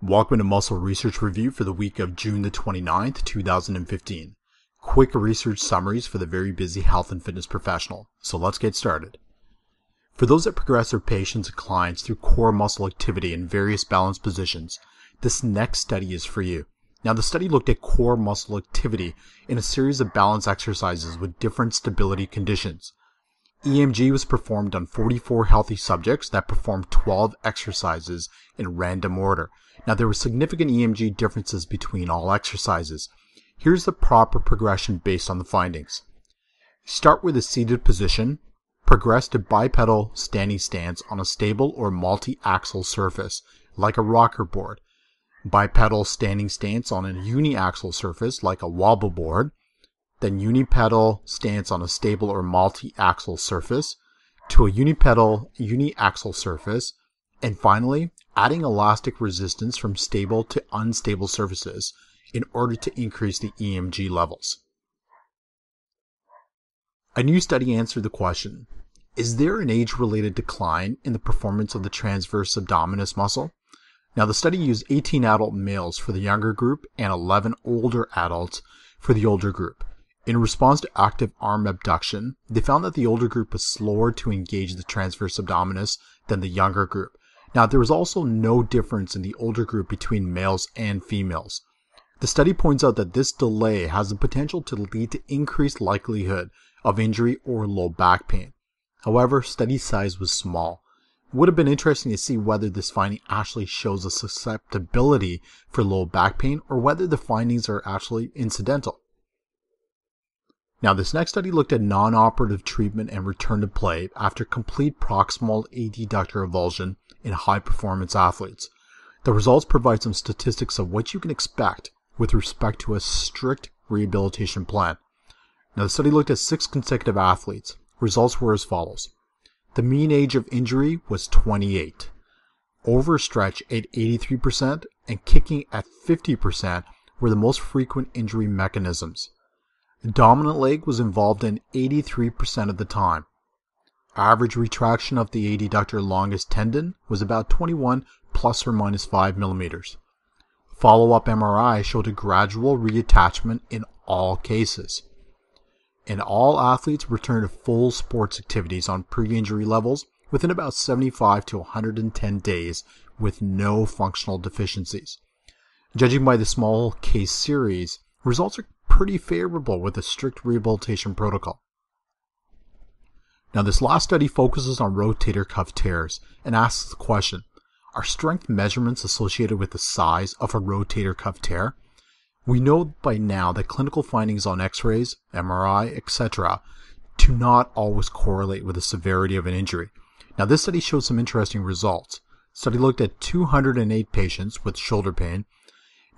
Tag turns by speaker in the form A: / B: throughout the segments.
A: Welcome to Muscle Research Review for the week of June the 29th, 2015. Quick research summaries for the very busy health and fitness professional. So let's get started. For those that progress their patients and clients through core muscle activity in various balance positions, this next study is for you. Now, the study looked at core muscle activity in a series of balance exercises with different stability conditions. EMG was performed on 44 healthy subjects that performed 12 exercises in random order. Now, there were significant EMG differences between all exercises. Here's the proper progression based on the findings. Start with a seated position. Progress to bipedal standing stance on a stable or multi-axle surface, like a rocker board. Bipedal standing stance on a uni-axle surface, like a wobble board. Then unipedal stance on a stable or multi-axle surface, to a unipedal uni-axle surface, and finally, adding elastic resistance from stable to unstable surfaces in order to increase the EMG levels. A new study answered the question, is there an age-related decline in the performance of the transverse abdominis muscle? Now, the study used 18 adult males for the younger group and 11 older adults for the older group. In response to active arm abduction, they found that the older group was slower to engage the transverse abdominis than the younger group. Now, there was also no difference in the older group between males and females. The study points out that this delay has the potential to lead to increased likelihood of injury or low back pain. However, study size was small. It would have been interesting to see whether this finding actually shows a susceptibility for low back pain or whether the findings are actually incidental. Now, this next study looked at non-operative treatment and return to play after complete proximal adductor avulsion in high-performance athletes. The results provide some statistics of what you can expect with respect to a strict rehabilitation plan. Now, the study looked at 6 consecutive athletes. Results were as follows. The mean age of injury was 28. Overstretch at 83% and kicking at 50% were the most frequent injury mechanisms. The dominant leg was involved in 83% of the time. Average retraction of the adductor longus tendon was about 21 plus or minus 5 millimeters. Follow-up MRI showed a gradual reattachment in all cases. And all athletes returned to full sports activities on pre-injury levels within about 75 to 110 days with no functional deficiencies. Judging by the small case series, results are pretty favorable with a strict rehabilitation protocol. Now, this last study focuses on rotator cuff tears and asks the question, are strength measurements associated with the size of a rotator cuff tear? We know by now that clinical findings on x-rays, MRI, etc. do not always correlate with the severity of an injury. Now, this study showed some interesting results. The study looked at 208 patients with shoulder pain.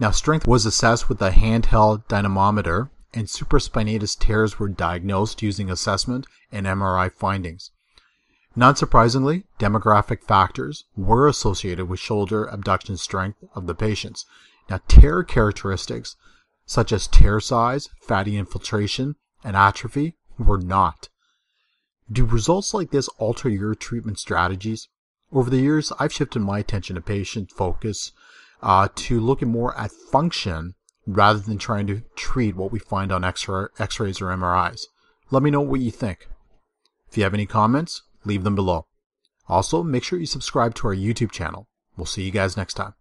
A: Now, strength was assessed with a handheld dynamometer, and supraspinatus tears were diagnosed using assessment and MRI findings. Not surprisingly, demographic factors were associated with shoulder abduction strength of the patients. Now, tear characteristics, such as tear size, fatty infiltration, and atrophy, were not. Do results like this alter your treatment strategies? Over the years, I've shifted my attention to patient focus to looking more at function rather than trying to treat what we find on x-rays or MRIs. Let me know what you think. If you have any comments, leave them below. Also, make sure you subscribe to our YouTube channel. We'll see you guys next time.